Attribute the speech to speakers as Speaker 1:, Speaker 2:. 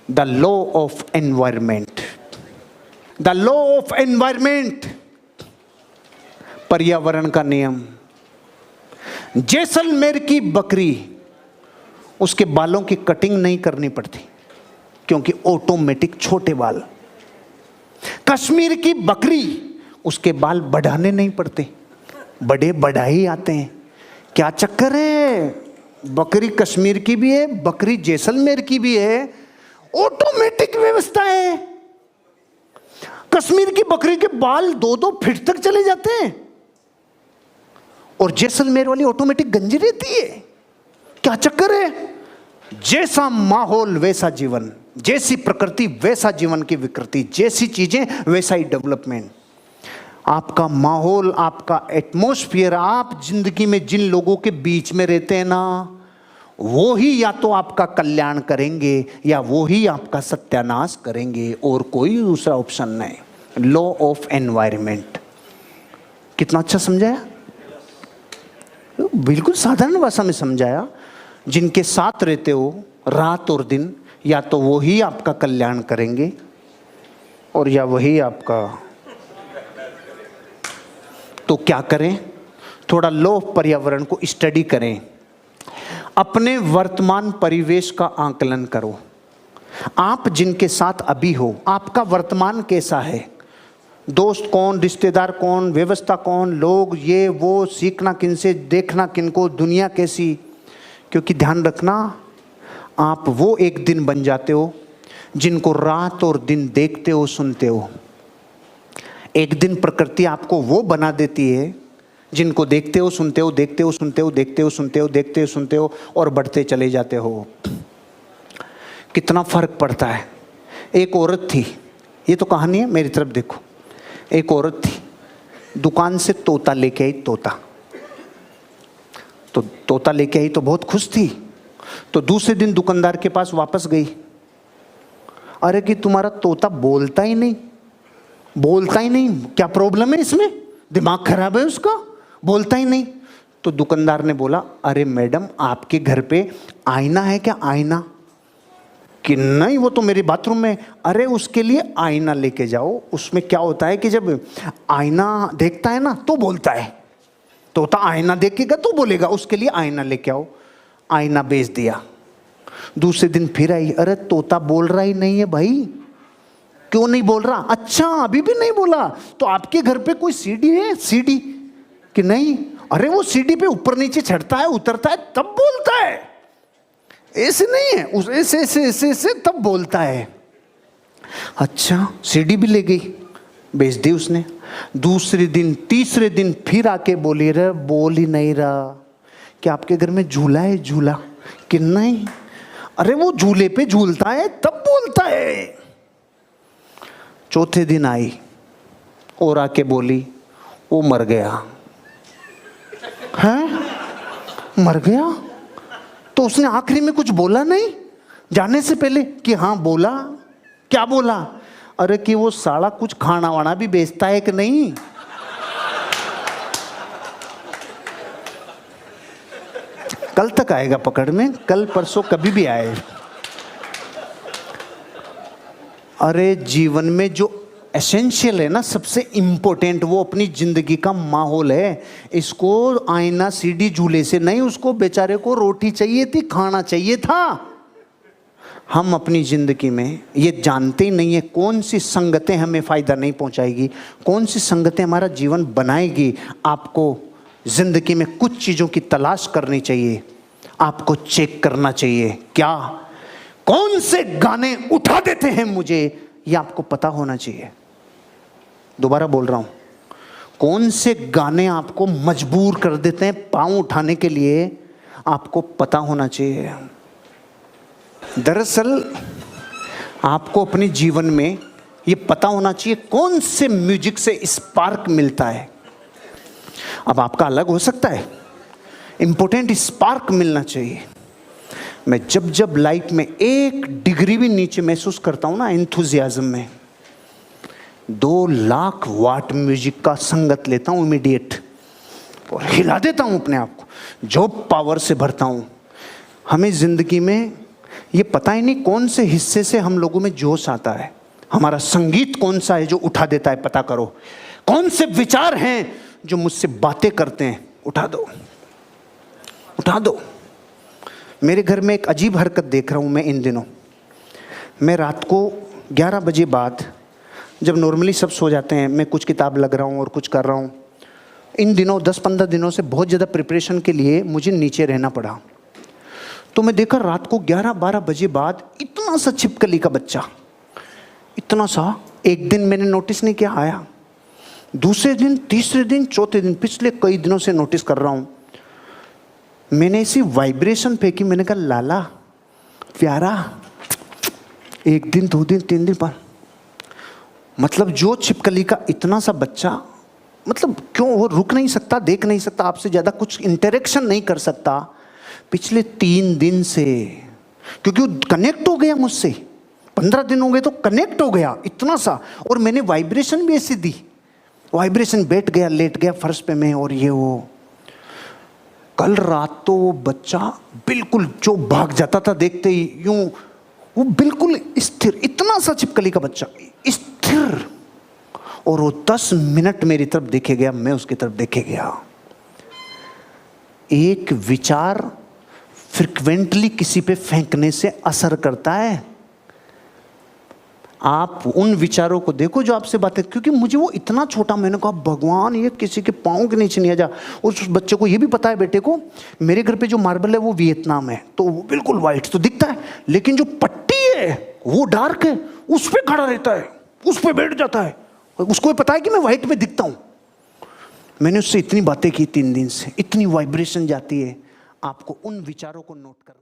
Speaker 1: The law of environment. The law of environment, पर्यावरण का नियम। जैसलमेर की बकरी, उसके बालों की कटिंग नहीं करनी पड़ती क्योंकि ऑटोमेटिक छोटे बाल। कश्मीर की बकरी, उसके बाल बढ़ाने नहीं पड़ते, बड़े बढ़ा ही आते हैं। क्या चक्कर है? बकरी कश्मीर की भी है, बकरी जैसलमेर की भी है, ऑटोमेटिक व्यवस्था है। कश्मीर की बकरी के बाल 2-2 फीट तक चले जाते हैं और जैसलमेर वाली ऑटोमेटिक गंजी रहती है। क्या चक्कर है? जैसा माहौल वैसा जीवन, जैसी प्रकृति वैसा जीवन की विकृति, जैसी चीजें वैसा ही डेवलपमेंट। आपका माहौल, आपका एटमॉस्फेयर, आप जिंदगी में जिन लोगों के बीच में रहते हैं ना, वो ही या तो आपका कल्याण करेंगे या वो ही आपका सत्यानाश करेंगे, और कोई दूसरा ऑप्शन नहीं। Law of environment. कितना अच्छा समझाया, बिल्कुल साधारण भाषा में समझाया। जिनके साथ रहते हो रात और दिन, या तो वो ही आपका कल्याण करेंगे और या वही आपका। तो क्या करें? थोड़ा लॉ ऑफ पर्यावरण को स्टडी करें, अपने वर्तमान परिवेश का आकलन करो। आप जिनके साथ अभी हो, आपका वर्तमान कैसा है? दोस्त कौन, रिश्तेदार कौन, व्यवस्था कौन, लोग ये वो, सीखना किनसे, देखना किनको, दुनिया कैसी। क्योंकि ध्यान रखना, आप वो एक दिन बन जाते हो जिनको रात और दिन देखते हो, सुनते हो। एक दिन प्रकृति आपको वो बना देती है जिनको देखते हो, सुनते हो, देखते हो, सुनते हो, देखते हो, सुनते हो, देखते हो, सुनते हो, और बढ़ते चले जाते हो। कितना फर्क पड़ता है। एक औरत थी, ये तो कहानी है, मेरी तरफ देखो। एक औरत थी, दुकान से तोता लेके आई। तोता लेके आई तो बहुत खुश थी। तो दूसरे दिन दुकानदार के पास वापस गई। अरे कि तुम्हारा तोता बोलता ही नहीं, क्या प्रॉब्लम है इसमें? दिमाग खराब है उसका, बोलता ही नहीं। तो दुकानदार ने बोला, अरे मैडम, आपके घर पे आईना है क्या? आईना? कि नहीं, वो तो मेरे बाथरूम में। अरे उसके लिए आईना लेके जाओ। उसमें क्या होता है कि जब आईना देखता है ना तो बोलता है, तोता आईना देखेगा तो बोलेगा, उसके लिए आईना लेके आओ। आईना बेच दिया। दूसरे दिन फिर आई, अरे तोता बोल रहा ही नहीं है भाई। क्यों नहीं बोल रहा? अच्छा, अभी भी नहीं बोला। तो आपके घर पे कोई सीढ़ी है? सीढ़ी? कि नहीं। अरे वो सीढ़ी पे ऊपर नीचे चढ़ता है, उतरता है, तब बोलता है। ऐसे नहीं है, उस ऐसे तब बोलता है। अच्छा, सीढ़ी भी ले गई, बेच दी उसने। दूसरे दिन, तीसरे दिन फिर आके बोली, रे बोल ही नहीं रहा। कि आपके घर में झूला है? झूला? कि नहीं। अरे वो झूले पे झूलता है तब बोलता है। चौथे दिन आई और आके बोली, वो मर गया। हैं? मर गया? तो उसने आखिरी में कुछ बोला नहीं जाने से पहले? कि हाँ बोला। क्या बोला? अरे कि वो साला कुछ खाना वाना भी बेचता है कि नहीं। कल तक आएगा पकड़ में, कल परसों कभी भी आए। अरे जीवन में जो एसेंशियल है ना, सबसे इंपॉर्टेंट, वो अपनी जिंदगी का माहौल है। इसको आईना सीढ़ी झूले से नहीं, उसको बेचारे को रोटी चाहिए थी, खाना चाहिए था। हम अपनी जिंदगी में ये जानते ही नहीं है कौन सी संगतें हमें फायदा नहीं पहुंचाएगी, कौन सी संगतें हमारा जीवन बनाएगी। आपको जिंदगी में कुछ चीजों की तलाश करनी चाहिए, आपको चेक करना चाहिए। क्या? कौन से गाने उठा देते हैं मुझे, ये आपको पता होना चाहिए। दोबारा बोल रहा हूं, कौन से गाने आपको मजबूर कर देते हैं पांव उठाने के लिए, आपको पता होना चाहिए। दरअसल आपको अपने जीवन में ये पता होना चाहिए कौन से म्यूजिक से स्पार्क मिलता है। अब आपका अलग हो सकता है, इंपॉर्टेंट स्पार्क मिलना चाहिए। मैं जब जब लाइफ में 1 डिग्री भी नीचे महसूस करता हूं ना एंथुजियाज्म में, 2 लाख वाट म्यूजिक का संगत लेता हूं इमीडिएट और हिला देता हूं अपने आप को, जो पावर से भरता हूं। हमें जिंदगी में ये पता ही नहीं कौन से हिस्से से हम लोगों में जोश आता है। हमारा संगीत कौन सा है जो उठा देता है, पता करो। कौन से विचार हैं जो मुझसे बातें करते हैं, उठा दो, उठा दो। मेरे घर में एक अजीब हरकत देख रहा हूं मैं इन दिनों। मैं रात को 11 बजे बाद, जब नॉर्मली सब सो जाते हैं, मैं कुछ किताब लग रहा हूं और कुछ कर रहा हूं। इन दिनों 10-15 दिनों से बहुत ज़्यादा प्रिपरेशन के लिए मुझे नीचे रहना पड़ा। तो मैं देखा रात को 11-12 बजे बाद इतना सा छिपकली का बच्चा, इतना सा, एक दिन मैंने नोटिस नहीं किया, आया। दूसरे दिन, तीसरे दिन, चौथे दिन, पिछले कई दिनों से नोटिस कर रहा हूं। मैंने इसी वाइब्रेशन फेंकी। मैंने कहा लाला प्यारा, एक दिन, 2 दिन, 3 दिन पर, मतलब जो छिपकली का इतना सा बच्चा, मतलब क्यों वो रुक नहीं सकता, देख नहीं सकता, आपसे ज़्यादा कुछ इंटरेक्शन नहीं कर सकता पिछले 3 दिन से, क्योंकि वो कनेक्ट हो गया मुझसे। 15 दिन हो गए तो कनेक्ट हो गया इतना सा। और मैंने वाइब्रेशन भी ऐसी दी, वाइब्रेशन बैठ गया, लेट गया फर्श पे मैं, और ये वो। कल रात तो वो बच्चा बिल्कुल जो भाग जाता था देखते ही, यूं वो बिल्कुल स्थिर, इतना सा छिपकली का बच्चा स्थिर। और वो 10 मिनट मेरी तरफ देखे गया, मैं उसकी तरफ देखे गया। एक विचार फ्रिक्वेंटली किसी पे फेंकने से असर करता है। आप उन विचारों को देखो जो आपसे बातें, क्योंकि मुझे वो इतना छोटा, मैंने कहा भगवान ये किसी के पाँव के नीचे नहीं आ जा। उस बच्चे को ये भी पता है, बेटे को, मेरे घर पे जो मार्बल है वो वियतनाम है, तो वो बिल्कुल वाइट तो दिखता है, लेकिन जो पट्टी है वो डार्क है, उस पर खड़ा रहता है, उस पर बैठ जाता है। उसको ये पता है कि मैं वाइट में दिखता हूँ। मैंने उससे इतनी बातें की 3 दिन से, इतनी वाइब्रेशन जाती है। आपको उन विचारों को नोट करना।